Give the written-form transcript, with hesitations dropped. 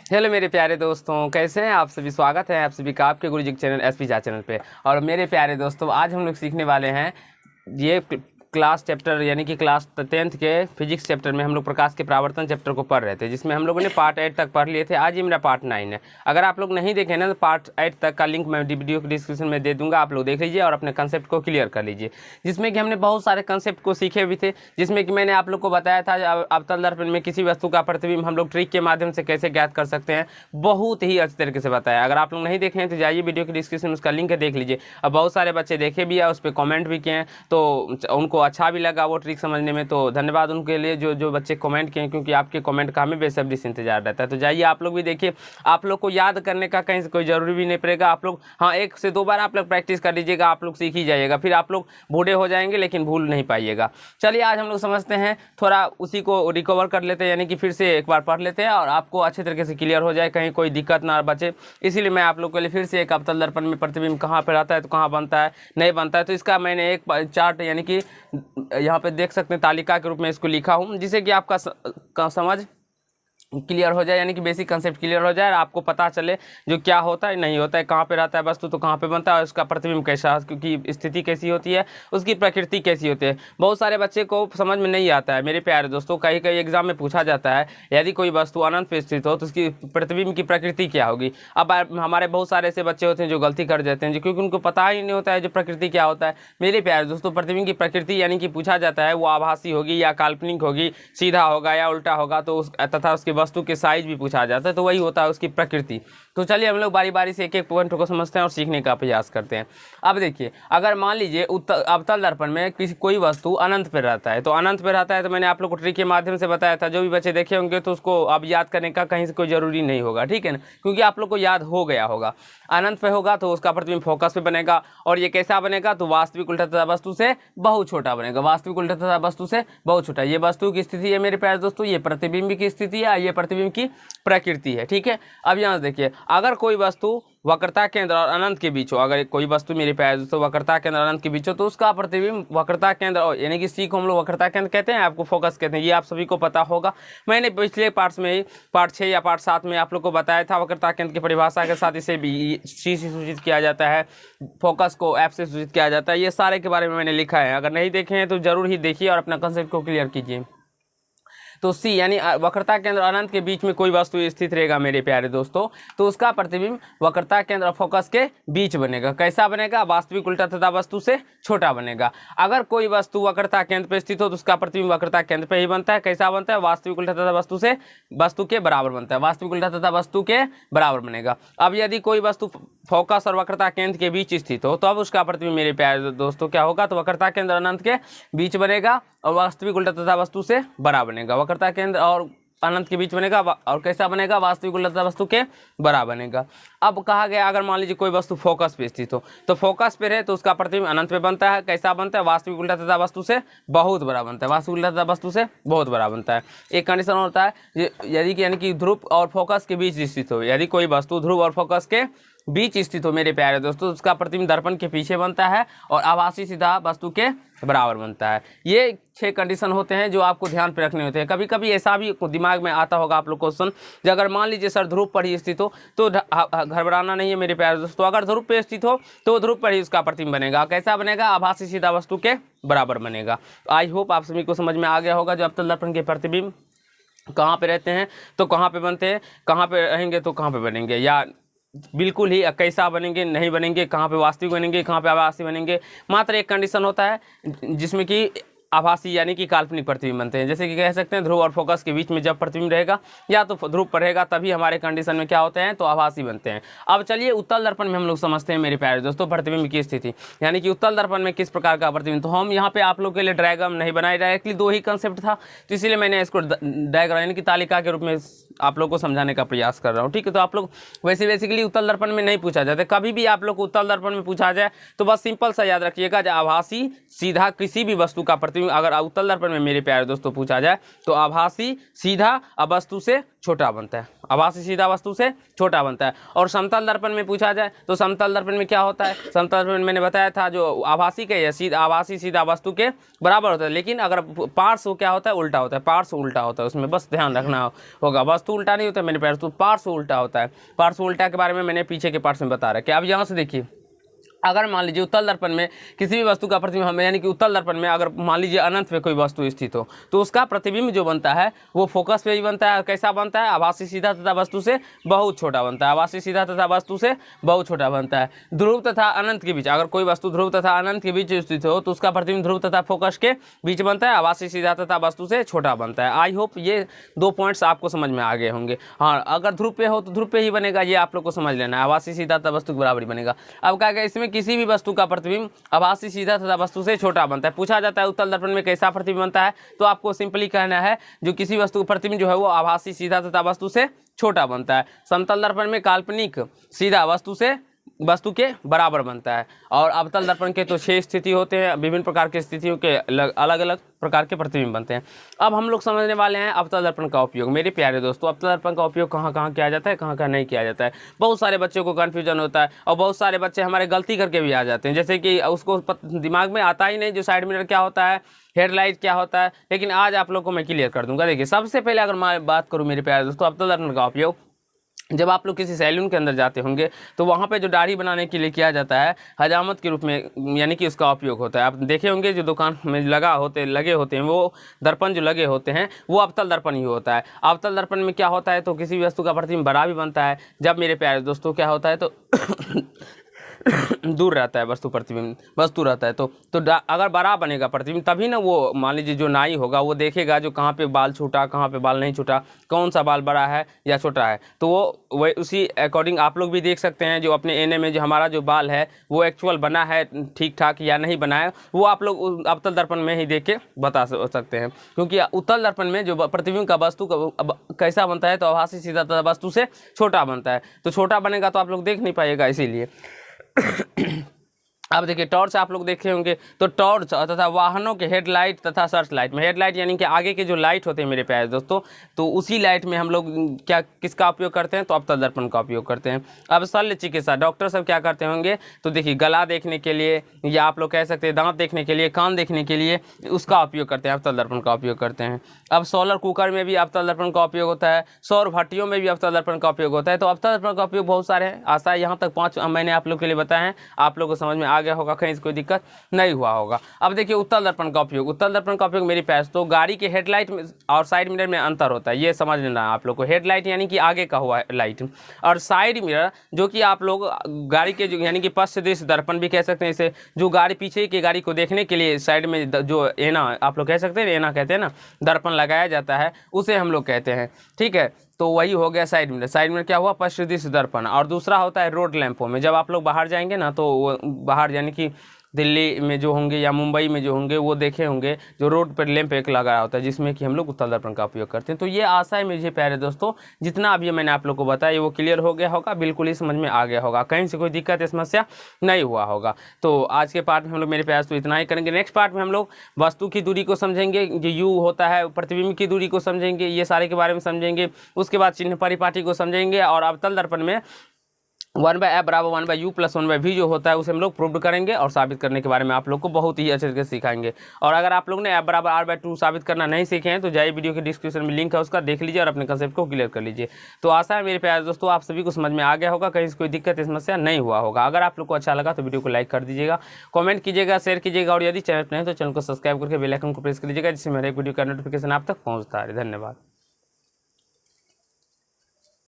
Hello मेरे प्यारे दोस्तों, कैसे हैं आप सभी। स्वागत है आप सभी का आपके गुरुजी के चैनल एसपी झा चैनल पे। और मेरे प्यारे दोस्तों, आज हम लोग सीखने वाले हैं ये क्लास चैप्टर यानी कि क्लास 10th के फिजिक्स चैप्टर में हम लोग प्रकाश के परावर्तन चैप्टर को पढ़ रहे थे, जिसमें हम लोगों ने पार्ट 8 तक पढ़ लिए थे। आज ये मेरा पार्ट 9 है। अगर आप लोग नहीं देखें ना तो पार्ट 8 तक का लिंक मैं वीडियो के डिस्क्रिप्शन में दे दूंगा, आप लोग देख लीजिए और अपने कंसेप्ट को क्लियर कर लीजिए। जिसमें कि हमने बहुत सारे कंसेप्ट को सीखे भी थे, जिसमें कि मैंने आप लोग को बताया था अवतल दर्पण में किसी वस्तु का प्रतिबिंब हम लोग ट्रिक के माध्यम से कैसे ज्ञात कर सकते हैं, बहुत ही अच्छे तरीके से बताया। अगर आप लोग नहीं देखे हैं तो जाइए वीडियो के डिस्क्रिप्शन में उसका लिंक है, देख लीजिए। अब बहुत सारे बच्चे देखे भी है, उस पर कॉमेंट भी किए हैं, तो उनको अच्छा भी लगा वो ट्रिक समझने में। तो धन्यवाद उनके लिए जो बच्चे कमेंट किए, क्योंकि आपके कमेंट का हमें बेसब्री से इंतजार रहता है। तो जाइए आप लोग भी देखिए। आप लोग को याद करने का कहीं से कोई जरूरी भी नहीं पड़ेगा। आप लोग हाँ 1 से 2 बार आप लोग प्रैक्टिस कर लीजिएगा, आप लोग सीख ही जाइएगा। फिर आप लोग बूढ़े हो जाएंगे लेकिन भूल नहीं पाइएगा। चलिए आज हम लोग समझते हैं, थोड़ा उसी को रिकवर कर लेते हैं, यानी कि फिर से एक बार पढ़ लेते हैं और आपको अच्छे तरीके से क्लियर हो जाए, कहीं कोई दिक्कत ना बचे। इसीलिए मैं आप लोग के लिए फिर से एक अवतल दर्पण में प्रतिबिंब कहाँ पर आता है तो कहाँ बनता है, नहीं बनता है, तो इसका मैंने एक चार्ट यानी कि यहाँ पे देख सकते हैं तालिका के रूप में इसको लिखा हूँ, जिससे कि आपका समझ क्लियर हो जाए, यानी कि बेसिक कंसेप्ट क्लियर हो जाए और आपको पता चले जो क्या होता है नहीं होता है, कहाँ पे रहता है वस्तु तो कहाँ पे बनता है, और उसका प्रतिबिंब कैसा, क्योंकि स्थिति कैसी होती है, उसकी प्रकृति कैसी होती है। बहुत सारे बच्चे को समझ में नहीं आता है मेरे प्यारे दोस्तों। कई कई एग्जाम में पूछा जाता है, यदि कोई वस्तु अनंत पे स्थित हो तो उसकी प्रतिबिंब की प्रकृति क्या होगी। अब हमारे बहुत सारे ऐसे बच्चे होते हैं जो गलती कर जाते हैं, क्योंकि उनको पता ही नहीं होता है जो प्रकृति क्या होता है। मेरे प्यारे दोस्तों, प्रतिबिंब की प्रकृति यानी कि पूछा जाता है वो आभासी होगी या काल्पनिक होगी, सीधा होगा या उल्टा होगा, तो तथा उसकी वस्तु के साइज भी पूछा जाता है, तो वही होता है उसकी प्रकृति। तो चलिए हम लोग बारी बारी से एक एक पॉइंट को समझते हैं और सीखने का प्रयास करते हैं। अब देखिए, अगर मान लीजिए अवतल दर्पण में कोई वस्तु अनंत पर रहता है, तो अनंत पर रहता है तो मैंने आप लोग को ट्रिक के माध्यम से बताया था। जो भी बच्चे देखे होंगे तो उसको अब याद करने का कहीं से कोई जरूरी नहीं होगा, ठीक है ना, क्योंकि आप लोग को याद हो गया होगा। अनंत पे होगा तो उसका प्रतिबिंब फोकस पे बनेगा, और ये कैसा बनेगा तो वास्तविक उल्टा तथा वस्तु से बहुत छोटा बनेगा। वास्तविक उल्टा तथा वस्तु से बहुत छोटा, ये वस्तु की स्थिति है मेरे प्यारे दोस्तों, ये प्रतिबिंब की स्थिति है, ये प्रतिबिंब की प्रकृति है, ठीक है। अब यहाँ देखिए, अगर कोई वस्तु वक्रता केंद्र और अनंत के बीच हो, अगर कोई वस्तु मेरे प्यारे दोस्तों वक्रता केंद्र और अनंत के बीच हो, तो उसका प्रतिबिंब वक्रता केंद्र यानी कि सी को हम लोग वक्रता केंद्र कहते हैं, आपको फोकस कहते हैं। ये आप सभी को पता होगा, मैंने पिछले पार्ट्स में पार्ट 6 या पार्ट 7 में आप लोग को बताया था। वक्रता केंद्र की परिभाषा के साथ इसे भी सी से सूचित किया जाता है, फोकस को एफ से सूचित किया जाता है। ये सारे के बारे में मैंने लिखा है, अगर नहीं देखे हैं तो जरूर ही देखिए और अपना कंसेप्ट को क्लियर कीजिए। तो सी यानी वक्रता केंद्र अनंत के बीच में कोई वस्तु स्थित रहेगा मेरे प्यारे दोस्तों, तो उसका प्रतिबिंब वक्रता केंद्र और फोकस के बीच बनेगा। कैसा बनेगा, वास्तविक उल्टा तथा वस्तु से छोटा बनेगा। अगर कोई वस्तु वक्रता केंद्र पर स्थित हो तो उसका प्रतिबिंब वक्रता केंद्र पर ही बनता है। कैसा बनता है, वास्तविक उल्टा तथा वस्तु के बराबर बनता है। वास्तविक उल्टा तथा वस्तु के बराबर बनेगा। अब यदि कोई वस्तु फोकस और वक्रता केंद्र के बीच स्थित हो तो अब उसका प्रतिबिंब मेरे प्यारे दोस्तों क्या होगा, तो वक्रता केंद्र अनंत के बीच बनेगा और वास्तविक उल्टा तथा वस्तु से बड़ा बनेगा। वक्रता केंद्र और अनंत के बीच बनेगा, और कैसा बनेगा, वास्तविक उल्टा तथा वस्तु के बड़ा बनेगा। अब कहा गया, अगर मान लीजिए कोई वस्तु फोकस पे स्थित हो, तो फोकस पे रहे तो उसका प्रतिबिंब अनंत पे बनता है। कैसा बनता है, वास्तविक उल्टा तथा वस्तु से बहुत बड़ा बनता है। वास्तविक उल्टा तथा वस्तु से बहुत बड़ा बनता है। एक कंडीशन होता है, यदि यानी कि ध्रुव और फोकस के बीच स्थित हो, यदि कोई वस्तु ध्रुव और फोकस के बीच स्थित हो मेरे प्यारे दोस्तों, उसका प्रतिबिंब दर्पण के पीछे बनता है और आभासी सीधा वस्तु के बराबर बनता है। ये 6 कंडीशन होते हैं जो आपको ध्यान पे रखने होते हैं। कभी कभी ऐसा भी दिमाग में आता होगा आप लोग क्वेश्चन, जो अगर मान लीजिए सर ध्रुव पर ही स्थित हो तो घबराना नहीं है मेरे प्यारे दोस्तों। अगर ध्रुव पे स्थित हो तो ध्रुव पर ही उसका प्रतिबिंब बनेगा। कैसा बनेगा, आभासी सीधा वस्तु के बराबर बनेगा। आई होप आप सभी को समझ में आ गया होगा। जो अवतल दर्पण के प्रतिबिंब कहाँ पे रहते हैं तो कहाँ पे बनते हैं, कहाँ पे रहेंगे तो कहाँ पे बनेंगे, या बिल्कुल ही कैसा बनेंगे नहीं बनेंगे, कहाँ पे वास्तविक बनेंगे कहाँ पे आभासी बनेंगे। मात्र एक कंडीशन होता है जिसमें कि आभासी यानी कि काल्पनिक प्रतिबिंब बनते हैं। जैसे कि कह सकते हैं ध्रुव और फोकस के बीच में जब प्रतिबिंब रहेगा या तो ध्रुव पर रहेगा तभी हमारे कंडीशन में क्या होते हैं, तो आभासी बनते हैं। अब चलिए उत्तल दर्पण में हम लोग समझते हैं मेरे प्यारे दोस्तों प्रतिबिंब की स्थिति, यानी कि उत्तल दर्पण में किस प्रकार का प्रतिबिंब। तो हम यहाँ पे आप लोग के लिए डायग्राम नहीं बनाए, डायरेक्टली 2 ही कंसेप्ट था, तो इसीलिए मैंने इसको डायग्राम यानी कि तालिका के रूप में आप लोग को समझाने का प्रयास कर रहा हूँ, ठीक है। तो आप लोग वैसे बेसिकली उत्तल दर्पण में नहीं पूछा जाता, कभी भी आप लोग को उत्तल दर्पण में पूछा जाए तो बस सिंपल सा याद रखिएगा, आभासी सीधा किसी भी वस्तु का प्रतिबिंब प्रतिबिंब अगर उत्तल दर्पण में मेरे प्यारे दोस्तों पूछा जाए तो आभासी सीधा वस्तु से छोटा बनता है, आभासी सीधा वस्तु से छोटा बनता है। और समतल दर्पण में पूछा जाए तो समतल दर्पण में क्या होता है, समतल दर्पण मैंने बताया था जो आभासी के सीधा आभासी सीधा वस्तु के बराबर होता है, लेकिन अगर पार्श्व क्या होता है, उल्टा होता है, पार्श्व उल्टा होता है, उसमें बस ध्यान रखना होगा, वस्तु उल्टा नहीं होता है मेरे प्यारे दोस्तों, पार्श्व उल्टा होता है। पार्श्व उल्टा के बारे में मैंने पीछे के पार्ट में बता रखा है। अब यहाँ से देखिए, अगर मान लीजिए उत्तल दर्पण में किसी भी वस्तु का प्रतिबिंब हमें, यानी कि उत्तल दर्पण में अगर मान लीजिए अनंत में कोई वस्तु स्थित हो तो उसका प्रतिबिंब जो बनता है वो फोकस पे ही बनता है। कैसा बनता है, आभासी सीधा तथा वस्तु से बहुत छोटा बनता है, आभासी सीधा तथा वस्तु से बहुत छोटा बनता है। ध्रुव तथा अनंत के बीच, अगर कोई वस्तु ध्रुव तथा अनंत के बीच स्थित हो तो उसका प्रतिबिंब ध्रुव तथा फोकस के बीच बनता है, आभासी सीधा तथा वस्तु से छोटा बनता है। आई होप ये 2 पॉइंट्स आपको समझ में आ गए होंगे। हाँ, अगर ध्रुव पे हो तो ध्रुव पे ही बनेगा, ये आप लोग को समझ लेना है, आभासी सीधा तथा वस्तु के बराबर ही बनेगा। अब क्या है, इसमें किसी भी वस्तु का प्रतिबिंब आभासी सीधा तथा वस्तु से छोटा बनता है। पूछा जाता है उत्तल दर्पण में कैसा प्रतिबिंब बनता है, तो आपको सिंपली कहना है जो किसी वस्तु का प्रतिबिंब जो है वो आभासी सीधा तथा वस्तु से छोटा बनता है। समतल दर्पण में काल्पनिक सीधा वस्तु के बराबर बनता है। और अवतल दर्पण के तो 6 स्थिति होते हैं, विभिन्न प्रकार की स्थितियों के अलग अलग प्रकार के प्रतिबिंब बनते हैं। अब हम लोग समझने वाले हैं अवतल दर्पण का उपयोग। मेरे प्यारे दोस्तों, अवतल दर्पण का उपयोग कहाँ कहाँ किया जाता है, कहाँ कहाँ नहीं किया जाता है। बहुत सारे बच्चों को कन्फ्यूजन होता है और बहुत सारे बच्चे हमारे गलती करके भी आ जाते हैं, जैसे कि उसको दिमाग में आता ही नहीं जो साइड मिरर क्या होता है, हेडलाइट क्या होता है। लेकिन आज आप लोग को मैं क्लियर कर दूंगा। देखिए, सबसे पहले अगर मैं बात करूँ मेरे प्यारे दोस्तों, अवतल दर्पण का उपयोग जब आप लोग किसी सैलून के अंदर जाते होंगे तो वहाँ पे जो दाढ़ी बनाने के लिए किया जाता है हजामत के रूप में, यानी कि उसका उपयोग होता है। आप देखे होंगे जो दुकान में लगे होते हैं वो दर्पण जो लगे होते हैं वो अवतल दर्पण ही होता है। अवतल दर्पण में क्या होता है तो किसी भी वस्तु का प्रतिबिंब बड़ा भी बनता है। जब मेरे प्यारे दोस्तों क्या होता है तो दूर रहता है वस्तु रहता है तो अगर बड़ा बनेगा प्रतिबिंब तभी ना वो मान लीजिए जो नाई होगा वो देखेगा जो कहाँ पे बाल छूटा, कहाँ पे बाल नहीं छूटा, कौन सा बाल बड़ा है या छोटा है, तो वो उसी अकॉर्डिंग आप लोग भी देख सकते हैं जो अपने एने में जो हमारा जो बाल है वो एक्चुअल बना है ठीक ठाक या नहीं बना है, वो आप लोग अवतल दर्पण में ही देख के बता सकते हैं। क्योंकि उत्तल दर्पण में जो प्रतिबिंब का वस्तु कैसा बनता है तो आभासी सीधा वस्तु से छोटा बनता है, तो छोटा बनेगा तो आप लोग देख नहीं पाएगा, इसीलिए। अब देखिए, टॉर्च आप लोग देखे होंगे तो टॉर्च तथा वाहनों के हेडलाइट तथा सर्च लाइट में, हेडलाइट यानी कि आगे के जो लाइट होते हैं मेरे प्यारे दोस्तों, तो उसी लाइट में हम लोग किसका उपयोग करते हैं तो अवतल दर्पण का उपयोग करते हैं। अब शल्य चिकित्सा डॉक्टर सब क्या करते होंगे तो देखिए, गला देखने के लिए या आप लोग कह सकते हैं दांत देखने के लिए, कान देखने के लिए उसका उपयोग करते हैं, अवतल दर्पण का उपयोग करते हैं। अब सोलर कुकर में भी अवतल दर्पण का उपयोग होता है, सौर भट्टियों में भी अवतल दर्पण का उपयोग होता है। तो अवतल दर्पण का उपयोग बहुत सारे हैं, आशा है यहाँ तक 5 मैंने आप लोग के लिए बताए हैं, आप लोग को समझ में आ गया होगा, कहीं से कोई दिक्कत नहीं हुआ होगा। अब देखिए, उत्तल दर्पण का उपयोग, उत्तल दर्पण का उपयोग मेरे पास तो गाड़ी के हेडलाइट में और साइड मिरर में अंतर होता है, ये समझ लेना आप लोग को। हेडलाइट यानी कि आगे का हुआ लाइट, और साइड मिरर जो कि आप लोग गाड़ी के जो यानी कि पश्च दृश्य दर्पण भी कह सकते हैं इसे, जो गाड़ी पीछे की गाड़ी को देखने के लिए साइड में जो एना आप लोग कह सकते हैं, एना कहते हैं ना, दर्पण लगाया जाता है उसे हम लोग कहते हैं, ठीक है। तो वही हो गया साइड मिरर। साइड मिरर क्या हुआ, पश्च दृश्य दर्पण। और दूसरा होता है रोड लैंपों में, जब आप लोग बाहर जाएंगे ना तो बाहर यानी कि दिल्ली में जो होंगे या मुंबई में जो होंगे वो देखे होंगे जो रोड पर लैंप एक लगाया होता है जिसमें कि हम लोग उत्तल दर्पण का उपयोग करते हैं। तो ये आशा है मेरे प्यारे दोस्तों, जितना अभी मैंने आप लोग को बताया वो क्लियर हो गया होगा, बिल्कुल ही समझ में आ गया होगा, कहीं से कोई दिक्कत या समस्या नहीं हुआ होगा। तो आज के पार्ट में हम लोग मेरे प्यारे तो इतना ही करेंगे। नेक्स्ट पार्ट में हम लोग वस्तु की दूरी को समझेंगे, जो यू होता है प्रतिबिंब की दूरी को समझेंगे, ये सारे के बारे में समझेंगे। उसके बाद चिन्ह परिपाटी को समझेंगे और अवतल दर्पण में 1/f बराबर 1/u + 1/v जो होता है उसे हम लोग प्रूव करेंगे और साबित करने के बारे में आप लोग को बहुत ही अच्छे से सिखाएंगे। और अगर आप लोग ने f बराबर r/2 साबित करना नहीं सीखे हैं तो जाइए वीडियो के डिस्क्रिप्शन में लिंक है उसका, देख लीजिए और अपने कंसेप्ट को क्लियर कर लीजिए। तो आशा है मेरे प्यारे दोस्तों आप सभी को समझ में आ गया होगा, कहीं से कोई दिक्कत या समस्या नहीं हुआ होगा। अगर आप लोग को अच्छा लगा तो वीडियो को लाइक कर दीजिएगा, कॉमेंट कीजिएगा, शेयर कीजिएगा और यदि चैनल पर नहीं तो चैनल को सब्सक्राइब करके बेल आइकन को प्रेस कर लीजिएगा, जिससे मेरा एक वीडियो का नोटिफिकेशन आप तक पहुँचता है। धन्यवाद।